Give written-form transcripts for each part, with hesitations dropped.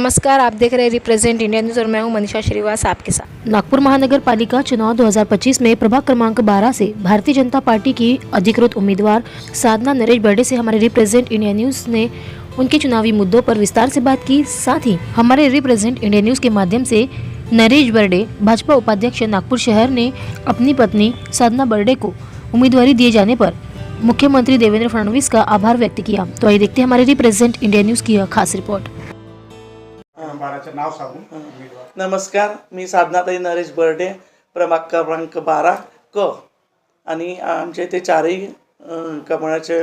नमस्कार, आप देख रहे हैं रिप्रेजेंट इंडिया न्यूज़ और मैं हूं मनीषा श्रीवास आपके साथ। नागपुर महानगर पालिका चुनाव 2025 में प्रभाग क्रमांक 12 से भारतीय जनता पार्टी की अधिकृत उम्मीदवार साधना नरेश बर्डे से हमारे रिप्रेजेंट इंडिया न्यूज़ ने उनके चुनावी मुद्दों पर विस्तार से बात की। साथ ही हमारे रिप्रेजेंट इंडिया न्यूज़ के माध्यम से नरेश बर्डे भाजपा उपाध्यक्ष नागपुर शहर ने अपनी पत्नी साधना बर्डे को उम्मीदवारी दिए जाने पर मुख्यमंत्री देवेंद्र फडणवीस का आभार व्यक्त किया। तो आइए देखते हैं हमारे रिप्रेजेंट इंडिया न्यूज़ की यह खास रिपोर्ट। नाव सांगून उमेदवार। नमस्कार, मी साधनाताई नरेश बर्डे, प्रभाग क्रमांक 12 क आणि आमच्या इथे चारही कमळाचे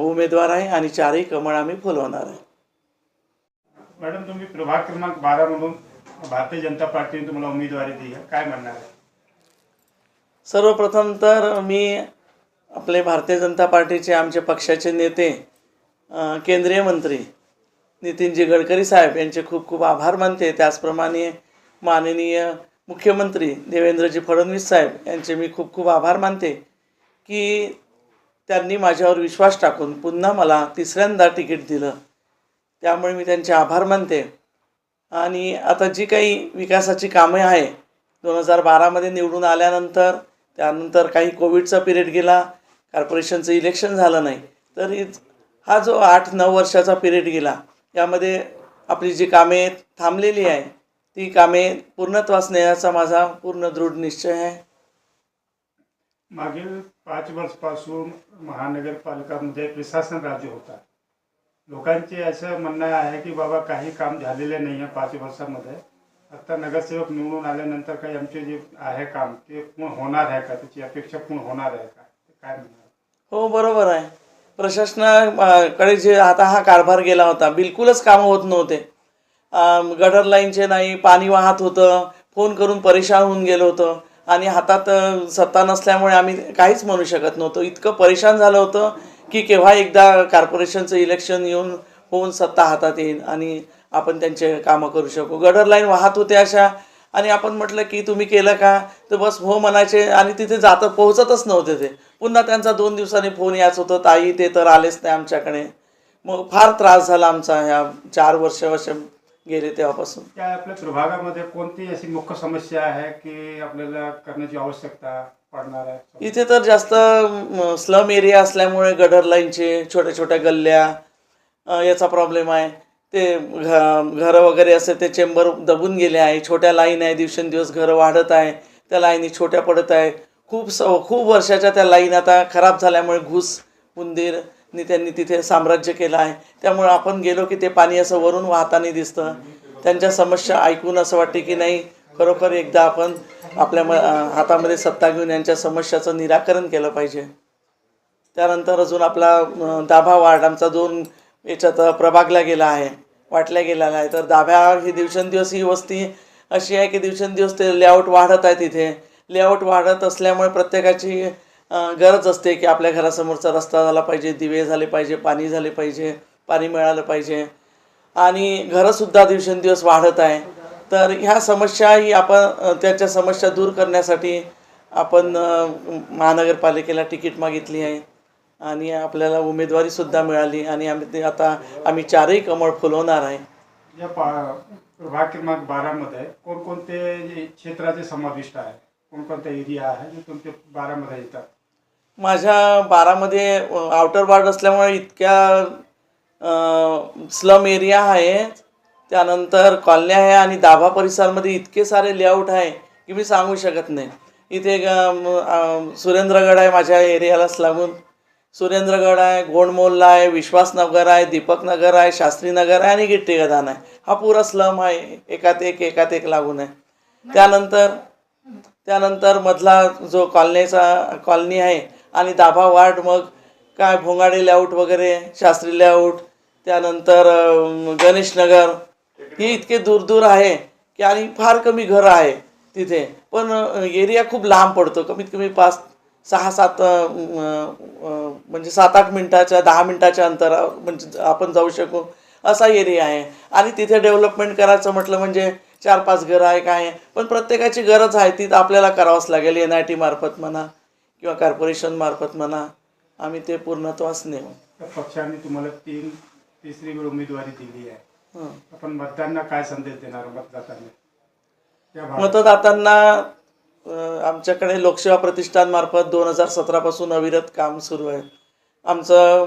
उमेदवार आहे आणि चारही कमळ आम्ही फुलवणार आहे। मॅडम, तुम्ही प्रभाग क्रमांक 12 मधून भारतीय जनता पार्टीने तुम्हाला उमेदवारी दिली आहे, काय म्हणणार आहे? सर्वप्रथम तर मी आपले भारतीय जनता पार्टीचे आमचे पक्षाचे नेते केंद्रीय मंत्री नितीनजी गडकरी साहेब यांचे खूप खूप आभार मानते। त्याचप्रमाणे माननीय मुख्यमंत्री देवेंद्रजी फडणवीस साहेब यांचे मी खूप खूप आभार मानते की त्यांनी माझ्यावर विश्वास टाकून पुन्हा मला तिसऱ्यांदा तिकीट दिलं, त्यामुळे मी त्यांचे आभार मानते। आणि आता जी काही विकासाची कामे आहे 2012 मध्ये निवडून आल्यानंतर त्यानंतर काही कोविडचा पिरियड गेला, कॉर्पोरेशनचं इलेक्शन झालं नाही, तर हा जो 8-9 वर्षाचा पिरियड गेला यामध्ये आपली जी कामे थांबलेली आहे ती कामे पूर्णत्वास नेण्याचा माझा पूर्ण दृढ निश्चय आहे। मागील 5 वर्षापासून महानगरपालिकामध्ये प्रशासन राज्य होता, लोकांचे असं म्हणणं आहे की बाबा काही काम झालेले नाही आहे 5 वर्षामध्ये। आता नगरसेवक निवडून आल्यानंतर काही आमचे जे आहे काम ते पूर्ण होणार आहे का, त्याची अपेक्षा पूर्ण होणार आहे का, काय म्हणणार? हो, बरोबर आहे। प्रशासनाकडे जे आता हा कारभार गेला होता बिलकुलच कामं होत नव्हते। गटर लाईनचे नाही, पाणी वाहत होतं, फोन करून परेशान होऊन गेलो होतो आणि हातात सत्ता नसल्यामुळे आम्ही काहीच म्हणू शकत नव्हतो। इतकं परेशान झालं होतं की केव्हा एकदा कॉर्पोरेशनचं इलेक्शन होऊन सत्ता हातात येईल आणि आपण त्यांचे कामं करू शकू। गटर लाईन वाहत होते अशा, आणि आपण म्हटलं की तुम्ही केलं का, तर बस हो म्हणायचे आणि तिथे पोहोचतच नव्हते ते। पुन्हा त्यांचा 2 दिवसांनी फोन याच होतं, ताई ते तर आलेच नाही आमच्याकडे। मग फार त्रास झाला आमचा ह्या 4 वर्ष गेले तेव्हापासून। काय आपल्या प्रभागामध्ये कोणती अशी मुख्य समस्या आहे की आपल्याला करण्याची आवश्यकता पडणार आहे? इथे तर जास्त स्लम एरिया असल्यामुळे गटर लाईनचे छोट्या छोट्या गल्ल्या याचा प्रॉब्लेम आहे। ते घरं वगैरे असे ते चेंबर दबून गेले आहे, छोट्या लाईन आहे, दिवसेंदिवस घरं वाढत आहे, त्या लाईनी छोट्या पडत आहे। खूप वर्षाच्या त्या लाईन आता खराब झाल्यामुळे घुस उंदीरनी त्यांनी तिथे साम्राज्य केलं आहे, त्यामुळे आपण गेलो की ते पाणी असं वरून वाहताना दिसतं। त्यांच्या समस्या ऐकून असं वाटते की नाही, खरोखर एकदा आपण आपल्या हातामध्ये सत्ता घेऊन यांच्या समस्याचं निराकरण केलं पाहिजे। त्यानंतर अजून आपला दाभा वार्ड आमचा 2 याच्यात प्रभागला गेला आहे, वाटल्या गेलेला आहे। तर दाभा ही दिवसेंदिवस ही वस्ती अशी आहे की दिवसेंदिवस ते लेआउट वाढत आहे। तिथे लेआउट वाढत असल्यामुळे प्रत्येकाची गरज असते की आपल्या घरासमोरचा रस्ता झाला पाहिजे, दिवे झाले पाहिजे, पाणी झाले पाहिजे, पाणी मिळालं पाहिजे, आणि घरंसुद्धा दिवसेंदिवस वाढत आहे। तर ह्या समस्या ही आपण त्याच्या समस्या दूर करण्यासाठी आपण महानगरपालिकेला तिकीट मागितली आहे आणि आपल्याला उमेदवारीसुद्धा मिळाली आणि आम्ही 4ही कमळ फुलवणार आहे। या प्रभाग क्रमांक 12 मध्ये कोणकोणते क्षेत्राचे समाविष्ट आहे, कोणकोणते एरिया आहे जे तुमच्या 12 मध्ये येतात? माझ्या 12 मध्ये आउटर वार्ड असल्यामुळे इतक्या स्लम एरिया आहे, त्यानंतर कॉलन्या आहे आणि दाभा परिसरामध्ये इतके सारे लेआउट आहे की मी सांगू शकत नाही। इथे सुरेंद्रगड आहे, माझ्या एरियालाच लागून सुरेंद्रगड आहे, गोंडमोल्ला आहे, विश्वासनगर आहे, दीपकनगर आहे, शास्त्रीनगर आहे आणि गिट्टी गदान आहे। हा पुरा स्लम आहे, एकात एक लागून आहे। त्यानंतर मधला जो कॉलनी आहे आणि दाभा वार्ड, मग काय भोंगाडे लेआउट वगैरे, शास्त्री लेआउट, त्यानंतर गणेशनगर, हे इतके दूर आहे की आणि फार कमी घरं आहे तिथे, पण एरिया खूप लांब पडतो। कमीत कमी 5-6-7 म्हणजे 7-8 मिनिटाच्या 10 मिनिटाच्या अंतरा म्हणजे आपण जाऊ शकू असा एरिया आहे। आणि तिथे डेव्हलपमेंट करायचं म्हटलं म्हणजे 4-5 घरं आहे काय, पण प्रत्येकाची गरज आहे ती आपल्याला करावंच लागेल। NIT मार्फत म्हणा किंवा कॉर्पोरेशन मार्फत म्हणा, आम्ही ते पूर्णत्वास नेऊ। पक्षाने तुम्हाला तिसरी वेळ उमेदवारी दिली आहे, आपण मतदारांना काय संदेश देणार मतदातांना या भागात? मतदातांना आमच्याकडे लोकसेवा प्रतिष्ठानमार्फत 2017 पासून अविरत काम सुरू आहे. आमचं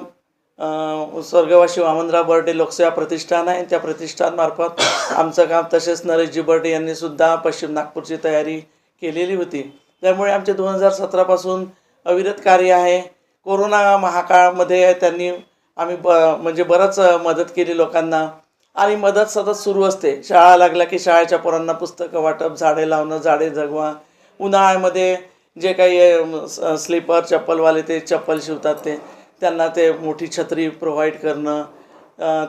स्वर्गवासी वामनराव बर्डे लोकसेवा प्रतिष्ठान आहे. त्या प्रतिष्ठानमार्फत आमचं काम, तसेच नरेशजी बर्डे यांनी सुद्धा पश्चिम नागपूरची तयारी केलेली होती. त्यामुळे आमचे 2017 पासून अविरत कार्य आहे. कोरोना महाकाळामध्ये त्यांनी आम्ही म्हणजे बरंच मदत केली लोकांना, आणि मदत सतत सुरू असते. शाळा लागल्या की शाळेच्या पोरांना पुस्तकं वाटप, झाडे लावणं, झाडे जगवा. उन्हाळ्यामध्ये जे काही स्लीपर चप्पलवाले ते चप्पल शिवतात त्यांना ते मोठी छत्री प्रोव्हाइड करणं.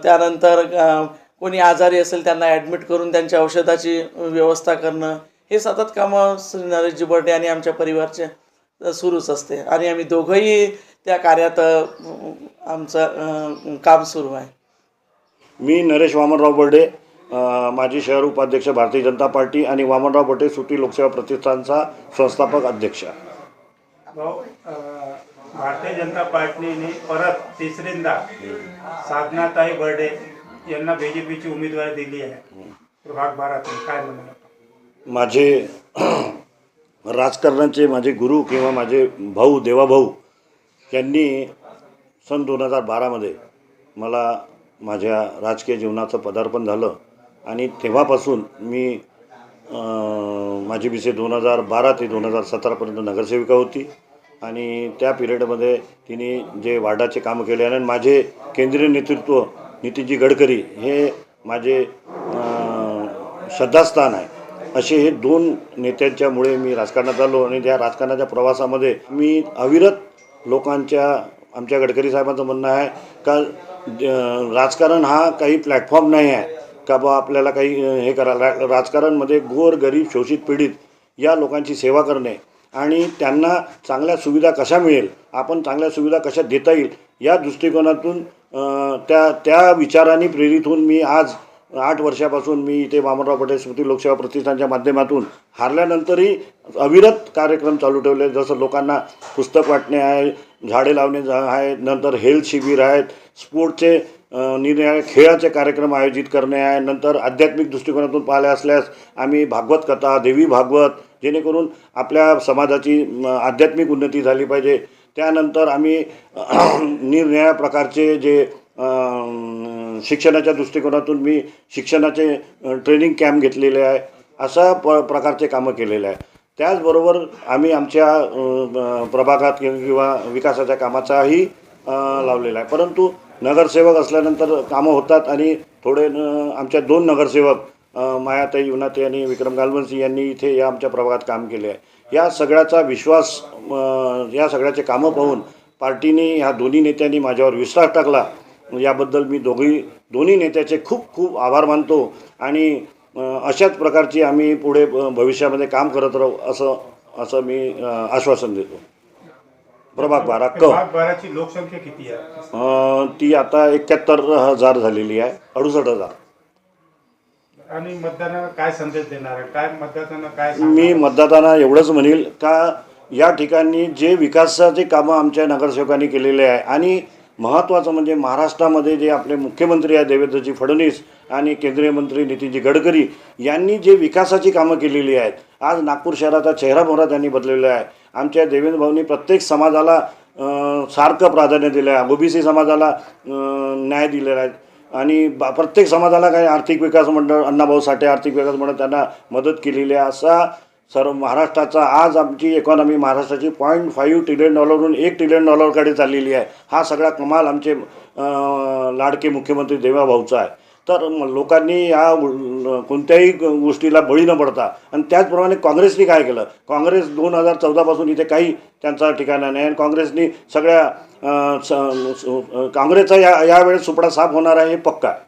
त्यानंतर कोणी आजारी असेल त्यांना ॲडमिट करून त्यांच्या औषधाची व्यवस्था करणं. हे सतत कामं श्री नरेशजी बर्डे आणि आमच्या परिवारचे सुरूच असते, आणि आम्ही दोघंही त्या कार्यात आमचं काम सुरू आहे. मी नरेश वामनराव बर्डे, माजी शहर उपाध्यक्ष भारतीय जनता पार्टी आणि वामनराव बर्डे सुटी लोकसेवा प्रतिष्ठानचा संस्थापक अध्यक्ष. भाऊ, भारतीय जनता पार्टीने परत तिसऱ्यांदा साधनाताई बर्डे यांना BJPची उमेदवारी दिली आहे प्रभाग 12तून. काय म्हणणार? माझे राजकारणाचे माझे गुरु किंवा माझे भाऊ, देवाभाऊ यांनी सन 2012मध्ये मला माझ्या राजकीय जीवनाचं पदार्पण झालं, आणि तेव्हापासून मी माझी बिसे 2012 ते 2017पर्यंत नगरसेविका होती. आणि त्या पिरियडमध्ये तिने जे वार्डाचे कामं केले, आणि माझे केंद्रीय नेतृत्व नितीनजी गडकरी हे माझे श्रद्धास्थान आहे. असे हे 2 नेत्यांच्यामुळे मी राजकारणात आलो, आणि त्या राजकारणाच्या प्रवासामध्ये मी अविरत लोकांच्या, आमच्या गडकरी साहेबांचं म्हणणं आहे का राजकारण हा काही प्लॅटफॉर्म नाही आहे का बा आपल्याला काही हे करायला. राजकारणमध्ये गोर गरीब शोषित पीडित या लोकांची सेवा करणे, आणि त्यांना चांगल्या सुविधा कशा मिळेल, आपण चांगल्या सुविधा कशा देता येईल, या दृष्टिकोनातून त्या विचारांनी प्रेरित होऊन मी आज 8 वर्षापासून मी इथे वामनराव बर्डे स्मृती लोकसेवा प्रतिष्ठानच्या माध्यमातून हारल्यानंतरही अविरत कार्यक्रम चालू ठेवले. जसं लोकांना पुस्तक वाटणे आहे, झाडे लावणे आहे, नंतर हेल्थ शिबिर आहेत, स्पोर्टचे निरनिराळे खेळाचे कार्यक्रम आयोजित करणे आहे. नंतर आध्यात्मिक दृष्टिकोनातून पाहिले असल्यास आम्ही भागवत कथा, देवी भागवत, जेणेकरून आपल्या समाजाची आध्यात्मिक उन्नती झाली पाहिजे. त्यानंतर आम्ही निरनिराळ्या प्रकारचे जे शिक्षणाच्या दृष्टिकोनातून मी शिक्षणाचे ट्रेनिंग कॅम्प घेतलेले आहे. अशा प्रकारचे कामं केलेले आहे. त्याचबरोबर आम्ही आमच्या प्रभागात किंवा विकासाच्या कामाचाही लावलेला आहे. परंतु नगरसेवक असल्यानंतर कामं होतात, आणि थोडे आमच्या 2 नगरसेवक मायाताई युनाते आणि विक्रम गालवंशी यांनी इथे या आमच्या प्रभागात काम केले आहे. या सगळ्याचा विश्वास, या सगळ्याचे कामं पाहून पार्टीने, ह्या दोन्ही नेत्यांनी माझ्यावर विश्वास टाकला. याबद्दल मी दोन्ही नेत्याचे खूप खूप आभार मानतो, आणि अशाच प्रकारची आम्ही पुढे भविष्यामध्ये काम करत राहू असं मी आश्वासन देतो. प्रभाग 12 प्रभाग 12ची लोकसंख्या किती आहे? ती आता 71,000 झालेली आहे, 68,000. आणि मतदारांना काय संदेश देणार आहे? काय मतदारांना काय मी मतदारांना एवढंच म्हणेल का या ठिकाणी जे विकासाचे कामं आमच्या नगरसेवकांनी केलेले आहे, आणि महत्त्वाचं म्हणजे महाराष्ट्रामध्ये जे आपले मुख्यमंत्री आहे देवेंद्रजी फडणवीस आणि केंद्रीय मंत्री नितीनजी गडकरी यांनी जे विकासाची कामं केलेली आहेत, आज नागपूर शहराचा चेहरामोहरा त्यांनी बदललेला आहे. आमच्या देवेंद्र भाऊंनी प्रत्येक समाजाला सारखं प्राधान्य दिलं आहे. OBC समाजाला न्याय दिलेला आहे, आणि प्रत्येक समाजाला काही आर्थिक विकास मंडळ, अण्णाभाऊ साठे आर्थिक विकास मंडळ त्यांना मदत केलेली आहे. असा सर्व महाराष्ट्राचा आज आमची इकॉनॉमी महाराष्ट्राची $0.5 ट्रिलियन $1 ट्रिलियन कडे चाललेली आहे. हा सगळा कमाल आमचे लाडके मुख्यमंत्री देवाभाऊचा आहे. तर लोकांनी या कोणत्याही गोष्टीला बळी न पडता, आणि त्याचप्रमाणे काँग्रेसने काय केलं, काँग्रेस 2014 पासून इथे काही त्यांचा ठिकाणा नाही, आणि काँग्रेसनी सगळ्या काँग्रेसचा यावेळेस सुपडा साफ होणार आहे हे पक्का आहे.